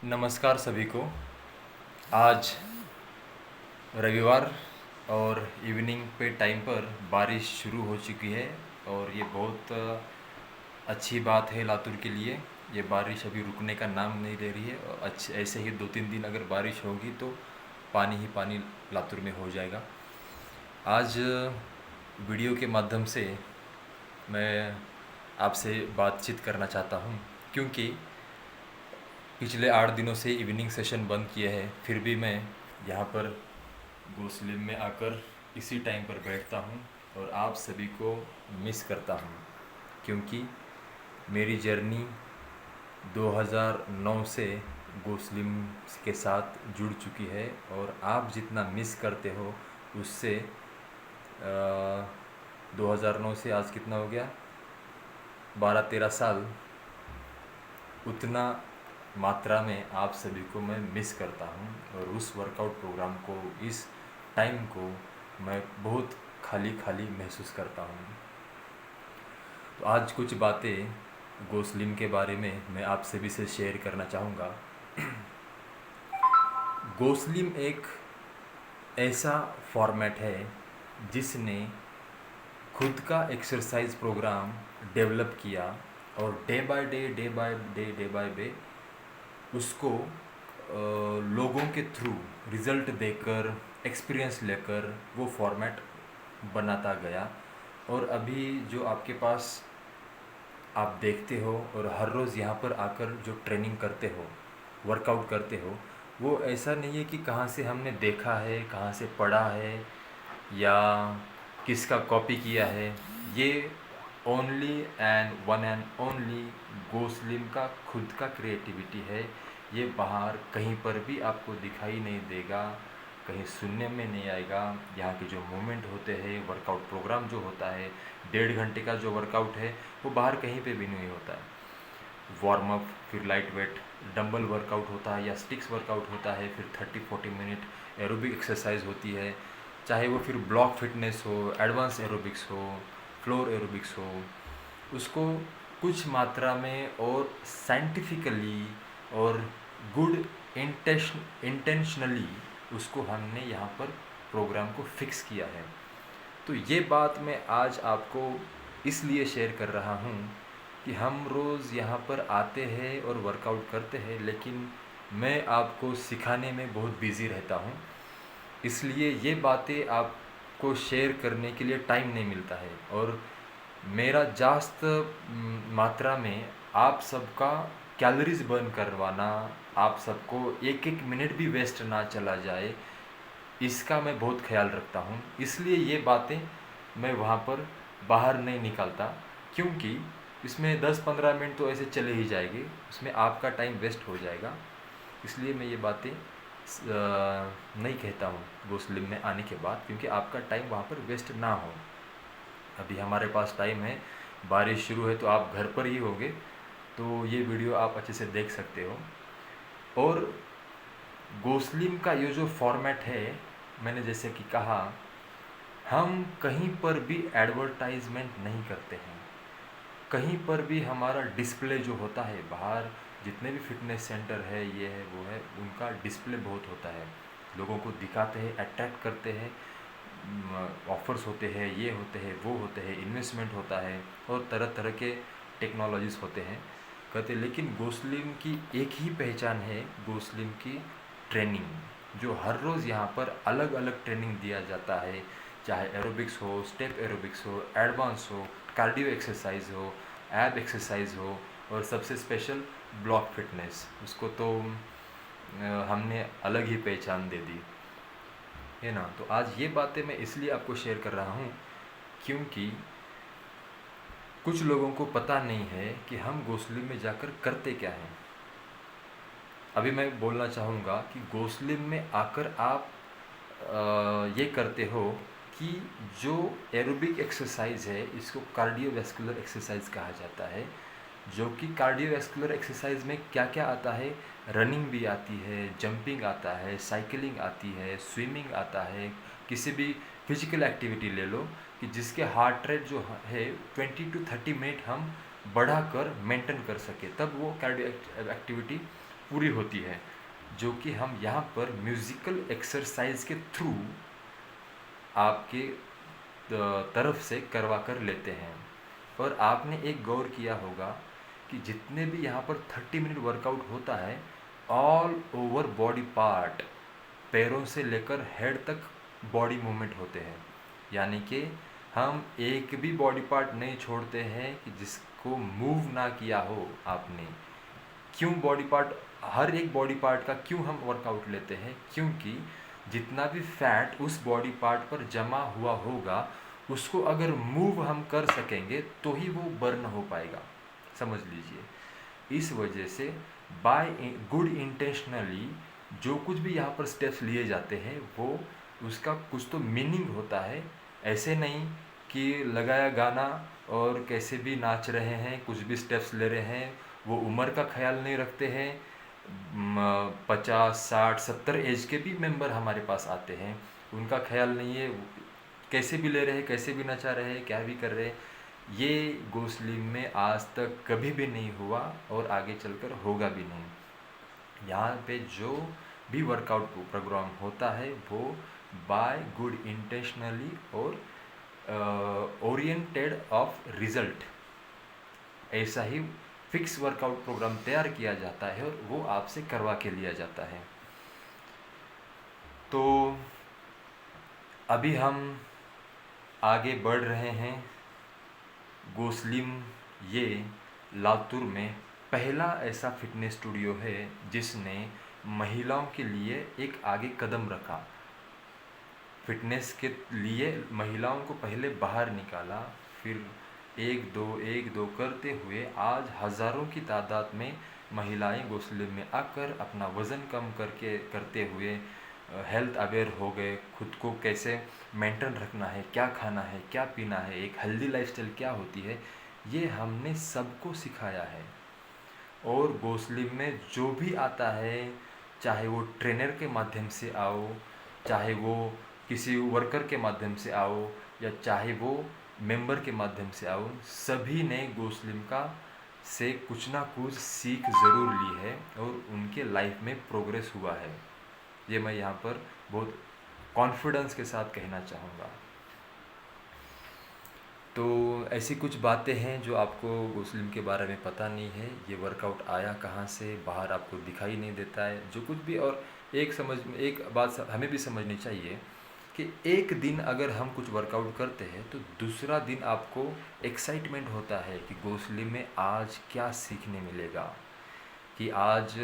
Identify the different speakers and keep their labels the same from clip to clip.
Speaker 1: नमस्कार सभी को। आज रविवार और इवनिंग पे टाइम पर बारिश शुरू हो चुकी है और ये बहुत अच्छी बात है लातूर के लिए। ये बारिश अभी रुकने का नाम नहीं ले रही है और अच्छे ऐसे ही 2-3 दिन अगर बारिश होगी तो पानी ही पानी लातूर में हो जाएगा। आज वीडियो के माध्यम से मैं आपसे बातचीत करना चाहता हूँ, क्योंकि पिछले 8 दिनों से इवनिंग सेशन बंद किए हैं, फिर भी मैं यहाँ पर गोसलिम में आकर इसी टाइम पर बैठता हूँ और आप सभी को मिस करता हूँ, क्योंकि मेरी जर्नी 2009 से गोसलिम के साथ जुड़ चुकी है और आप जितना मिस करते हो उससे 2009 से आज कितना हो गया, 12-13 साल, उतना मात्रा में आप सभी को मैं मिस करता हूँ और उस वर्कआउट प्रोग्राम को, इस टाइम को मैं बहुत खाली खाली महसूस करता हूँ। तो आज कुछ बातें गोसलिम के बारे में मैं आप सभी से शेयर करना चाहूँगा। गोसलिम एक ऐसा फॉर्मेट है जिसने खुद का एक्सरसाइज प्रोग्राम डेवलप किया और डे बाय डे उसको लोगों के थ्रू रिज़ल्ट देकर, एक्सपीरियंस लेकर वो फॉर्मेट बनाता गया। और अभी जो आपके पास आप देखते हो और हर रोज़ यहाँ पर आकर जो ट्रेनिंग करते हो, वर्कआउट करते हो, वो ऐसा नहीं है कि कहाँ से हमने देखा है, कहाँ से पढ़ा है या किसका कॉपी किया है। ये only and one and only गोसलिम का खुद का क्रिएटिविटी है। ये बाहर कहीं पर भी आपको दिखाई नहीं देगा, कहीं सुनने में नहीं आएगा। यहाँ के जो मूवमेंट होते हैं, वर्कआउट प्रोग्राम जो होता है, 1.5 घंटे का जो वर्कआउट है, वो बाहर कहीं पे भी नहीं होता है। वार्म अप, फिर लाइट वेट डंबल वर्कआउट होता है या स्टिक्स वर्कआउट होता है, फिर 30-40 मिनट एरोबिक एक्सरसाइज होती है, चाहे वो फिर ब्लॉक फिटनेस हो, एडवांस एरोबिक्स हो, फ्लोर एरोबिक्स हो। उसको कुछ मात्रा में और साइंटिफिकली और गुड इंटेंशनली उसको हमने यहाँ पर प्रोग्राम को फिक्स किया है। तो ये बात मैं आज आपको इसलिए शेयर कर रहा हूँ कि हम रोज़ यहाँ पर आते हैं और वर्कआउट करते हैं, लेकिन मैं आपको सिखाने में बहुत बिज़ी रहता हूँ, इसलिए ये बातें आपको शेयर करने के लिए टाइम नहीं मिलता है। और मेरा जास्त मात्रा में आप सबका कैलोरीज बर्न करवाना, आप सबको एक एक मिनट भी वेस्ट ना चला जाए, इसका मैं बहुत ख्याल रखता हूँ। इसलिए ये बातें मैं वहाँ पर बाहर नहीं निकालता, क्योंकि इसमें 10-15 मिनट तो ऐसे चले ही जाएंगे, उसमें आपका टाइम वेस्ट हो जाएगा। इसलिए मैं ये बातें नहीं कहता हूँ गोसलिम में आने के बाद, क्योंकि आपका टाइम वहाँ पर वेस्ट ना हो। अभी हमारे पास टाइम है, बारिश शुरू है तो आप घर पर ही होंगे, तो ये वीडियो आप अच्छे से देख सकते हो। और गोसलिम का ये जो फॉर्मेट है, मैंने जैसे कि कहा, हम कहीं पर भी एडवर्टाइजमेंट नहीं करते हैं। कहीं पर भी हमारा डिस्प्ले जो होता है, बाहर जितने भी फिटनेस सेंटर है, ये है वो है, उनका डिस्प्ले बहुत होता है, लोगों को दिखाते हैं, अट्रैक्ट करते हैं, ऑफ़र्स होते हैं, ये होते हैं, वो होते हैं, इन्वेस्टमेंट होता है और तरह तरह के टेक्नोलॉजीज़ होते हैं कहते। लेकिन गोसलिम की एक ही पहचान है, गोसलिम की ट्रेनिंग, जो हर रोज़ यहाँ पर अलग अलग ट्रेनिंग दिया जाता है, चाहे एरोबिक्स हो, स्टेप एरोबिक्स हो, एडवांस हो, कार्डियो एक्सरसाइज हो, एब एक्सरसाइज हो, और सबसे स्पेशल ब्लॉक फिटनेस, उसको तो हमने अलग ही पहचान दे दी है ना। तो आज ये बातें मैं इसलिए आपको शेयर कर रहा हूँ क्योंकि कुछ लोगों को पता नहीं है कि हम गोसलिम में जाकर करते क्या हैं। अभी मैं बोलना चाहूँगा कि गोसलिम में आकर आप ये करते हो कि जो एरोबिक एक्सरसाइज है, इसको कार्डियोवैस्कुलर एक्सरसाइज कहा जाता है, जो कि कार्डियोवैस्कुलर एक्सरसाइज में क्या क्या आता है, रनिंग भी आती है, जंपिंग आता है, साइकिलिंग आती है, स्विमिंग आता है, किसी भी फिजिकल एक्टिविटी ले लो कि जिसके हार्ट रेट जो है 20 to 30 मिनट हम बढ़ाकर मेंटेन कर सके, तब वो कार्डियो एक्टिविटी पूरी होती है, जो कि हम यहाँ पर म्यूज़िकल एक्सरसाइज के थ्रू आपके तरफ से करवा कर लेते हैं। और आपने एक गौर किया होगा कि जितने भी यहाँ पर 30 मिनट वर्कआउट होता है, ऑल ओवर बॉडी पार्ट, पैरों से लेकर हेड तक बॉडी मूवमेंट होते हैं। यानी कि हम एक भी बॉडी पार्ट नहीं छोड़ते हैं कि जिसको मूव ना किया हो आपने। क्यों बॉडी पार्ट, हर एक बॉडी पार्ट का क्यों हम वर्कआउट लेते हैं? क्योंकि जितना भी फैट उस बॉडी पार्ट पर जमा हुआ होगा, उसको अगर मूव हम कर सकेंगे तो ही वो बर्न हो पाएगा, समझ लीजिए। इस वजह से बाय गुड इंटेंशनली जो कुछ भी यहाँ पर स्टेप्स लिए जाते हैं, वो उसका कुछ तो मीनिंग होता है। ऐसे नहीं कि लगाया गाना और कैसे भी नाच रहे हैं, कुछ भी स्टेप्स ले रहे हैं, वो उम्र का ख्याल नहीं रखते हैं। 50, 60, 70 एज के भी मेंबर हमारे पास आते हैं, उनका ख्याल नहीं है, कैसे भी ले रहे हैं, कैसे भी नचा रहे हैं, क्या भी कर रहे हैं। ये गो स्लिम में आज तक कभी भी नहीं हुआ और आगे चलकर होगा भी नहीं। यहाँ पे जो भी वर्कआउट प्रोग्राम होता है वो बाय गुड इंटेंशनली और ओरिएंटेड ऑफ रिजल्ट, ऐसा ही फिक्स वर्कआउट प्रोग्राम तैयार किया जाता है और वो आपसे करवा के लिया जाता है। तो अभी हम आगे बढ़ रहे हैं। गो स्लिम ये लातूर में पहला ऐसा फिटनेस स्टूडियो है जिसने महिलाओं के लिए एक आगे कदम रखा। फिटनेस के लिए महिलाओं को पहले बाहर निकाला, फिर एक दो करते हुए आज हज़ारों की तादाद में महिलाएं गो स्लिम में आकर अपना वज़न कम करते हुए हेल्थ अवेयर हो गए। खुद को कैसे मेंटेन रखना है, क्या खाना है, क्या पीना है, एक हेल्दी लाइफस्टाइल क्या होती है, ये हमने सबको सिखाया है। और गो स्लिम में जो भी आता है, चाहे वो ट्रेनर के माध्यम से आओ, चाहे वो किसी वर्कर के माध्यम से आओ, या चाहे वो मेंबर के माध्यम से आओ, सभी ने गो स्लिम का से कुछ ना कुछ सीख ज़रूर ली है और उनके लाइफ में प्रोग्रेस हुआ है। ये मैं यहाँ पर बहुत कॉन्फिडेंस के साथ कहना चाहूँगा। तो ऐसी कुछ बातें हैं जो आपको गो स्लिम के बारे में पता नहीं है। ये वर्कआउट आया कहाँ से, बाहर आपको दिखाई नहीं देता है जो कुछ भी। और एक बात हमें भी समझनी चाहिए कि एक दिन अगर हम कुछ वर्कआउट करते हैं तो दूसरा दिन आपको एक्साइटमेंट होता है कि गो स्लिम में आज क्या सीखने मिलेगा, कि आज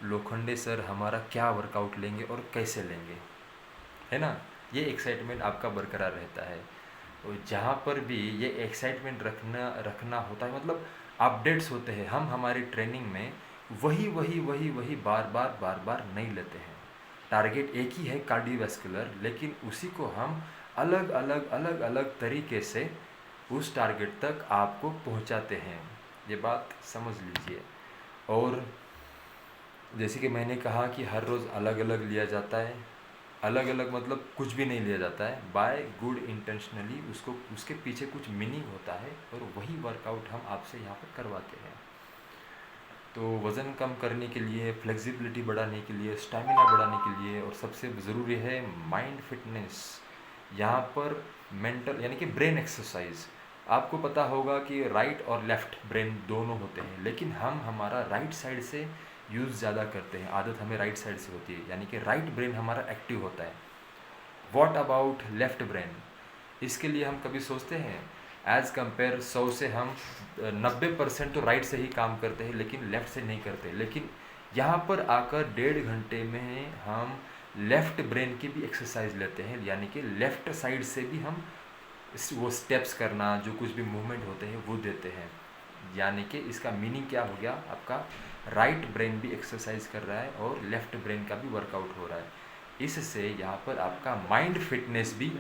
Speaker 1: लोखंडे सर हमारा क्या वर्कआउट लेंगे और कैसे लेंगे, है ना। ये एक्साइटमेंट आपका बरकरार रहता है। और जहाँ पर भी ये एक्साइटमेंट रखना होता है, मतलब अपडेट्स होते हैं। हम हमारी ट्रेनिंग में वही बार बार नहीं लेते हैं। टारगेट एक ही है कार्डियोवैस्कुलर, लेकिन उसी को हम अलग अलग तरीके से उस टारगेट तक आपको पहुंचाते हैं। ये बात समझ लीजिए। और जैसे कि मैंने कहा कि हर रोज़ अलग अलग लिया जाता है। अलग अलग मतलब कुछ भी नहीं लिया जाता है, बाय गुड इंटेंशनली उसको, उसके पीछे कुछ मीनिंग होता है और वही वर्कआउट हम आपसे यहाँ पर करवाते हैं। तो वज़न कम करने के लिए, फ्लेक्सिबिलिटी बढ़ाने के लिए, स्टैमिना बढ़ाने के लिए, और सबसे ज़रूरी है माइंड फिटनेस। यहाँ पर मेंटल यानी कि ब्रेन एक्सरसाइज। आपको पता होगा कि राइट और लेफ़्ट ब्रेन दोनों होते हैं, लेकिन हम हमारा राइट साइड से यूज़ ज़्यादा करते हैं। आदत हमें राइट साइड से होती है, यानी कि राइट ब्रेन हमारा एक्टिव होता है। What about left brain? इसके लिए हम कभी सोचते हैं? एज़ कंपेयर 100 से हम 90% तो राइट से ही काम करते हैं, लेकिन लेफ़्ट से नहीं करते। लेकिन यहाँ पर आकर 1.5 घंटे में हम लेफ़्ट ब्रेन की भी एक्सरसाइज लेते हैं, यानी कि लेफ़्ट साइड से भी हम वो स्टेप्स करना, जो कुछ भी मूवमेंट होते हैं वो देते हैं। यानी कि इसका मीनिंग क्या हो गया, आपका राइट ब्रेन भी एक्सरसाइज कर रहा है और लेफ़्ट ब्रेन का भी वर्कआउट हो रहा है। इससे यहाँ पर आपका माइंड फिटनेस भी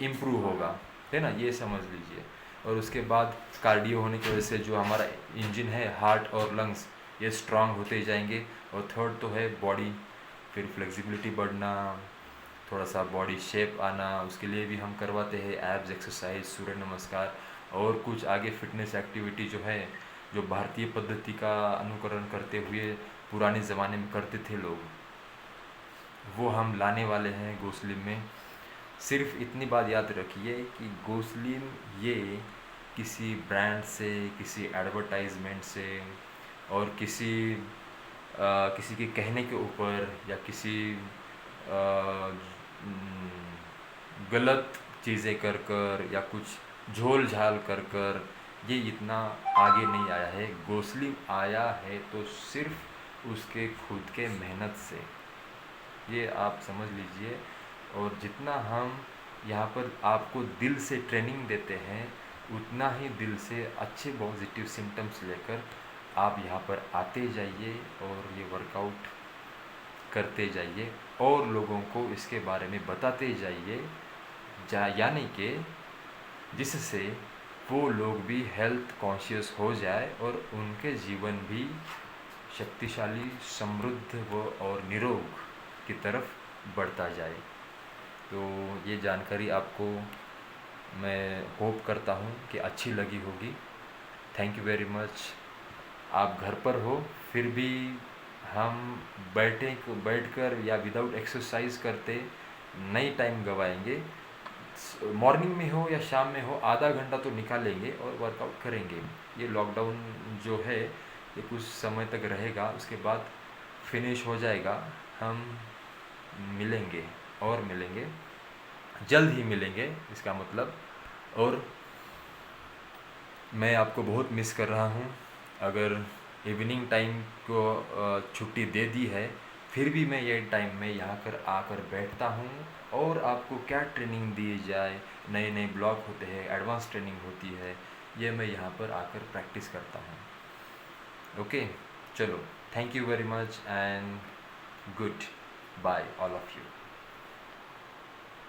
Speaker 1: इम्प्रूव होगा, है ना, ये समझ लीजिए। और उसके बाद कार्डियो होने की वजह से जो हमारा इंजन है, हार्ट और लंग्स, ये स्ट्रांग होते जाएंगे। और थर्ड तो है बॉडी, फिर फ्लेक्सिबिलिटी बढ़ना, थोड़ा सा बॉडी शेप आना, उसके लिए भी हम करवाते हैं एब्स एक्सरसाइज, सूर्य नमस्कार, और कुछ आगे फिटनेस एक्टिविटी जो है, जो भारतीय पद्धति का अनुकरण करते हुए पुराने ज़माने में करते थे लोग, वो हम लाने वाले हैं गो स्लिम में। सिर्फ इतनी बात याद रखिए कि गो स्लिम ये किसी ब्रांड से, किसी एडवर्टाइजमेंट से और किसी के कहने के ऊपर या किसी गलत चीज़ें कर कर या कुछ झोल झाल कर कर ये इतना आगे नहीं आया है। गो स्लिम आया है तो सिर्फ उसके खुद के मेहनत से, ये आप समझ लीजिए। और जितना हम यहाँ पर आपको दिल से ट्रेनिंग देते हैं, उतना ही दिल से अच्छे पॉजिटिव सिम्टम्स लेकर आप यहाँ पर आते जाइए और ये वर्कआउट करते जाइए और लोगों को इसके बारे में बताते जाइए, यानी कि जिससे वो लोग भी हेल्थ कॉन्शियस हो जाए और उनके जीवन भी शक्तिशाली, समृद्ध व और निरोग की तरफ बढ़ता जाए। तो ये जानकारी आपको मैं होप करता हूँ कि अच्छी लगी होगी। Thank you very much. आप घर पर हो फिर भी हम बैठकर या विदाउट एक्सरसाइज करते नहीं टाइम गवाएंगे। मॉर्निंग में हो या शाम में हो, आधा घंटा तो निकालेंगे और वर्कआउट करेंगे। ये लॉकडाउन जो है ये कुछ समय तक रहेगा, उसके बाद फिनिश हो जाएगा। हम मिलेंगे और मिलेंगे, जल्द ही मिलेंगे इसका मतलब। और मैं आपको बहुत मिस कर रहा हूँ। अगर इवनिंग टाइम को छुट्टी दे दी है, फिर भी मैं ये टाइम में यहाँ कर आकर बैठता हूँ और आपको क्या ट्रेनिंग दी जाए, नए नए ब्लॉक होते हैं, एडवांस ट्रेनिंग होती है, ये मैं यहाँ पर आकर प्रैक्टिस करता हूँ। ओके, चलो, thank you very much and good bye all of you.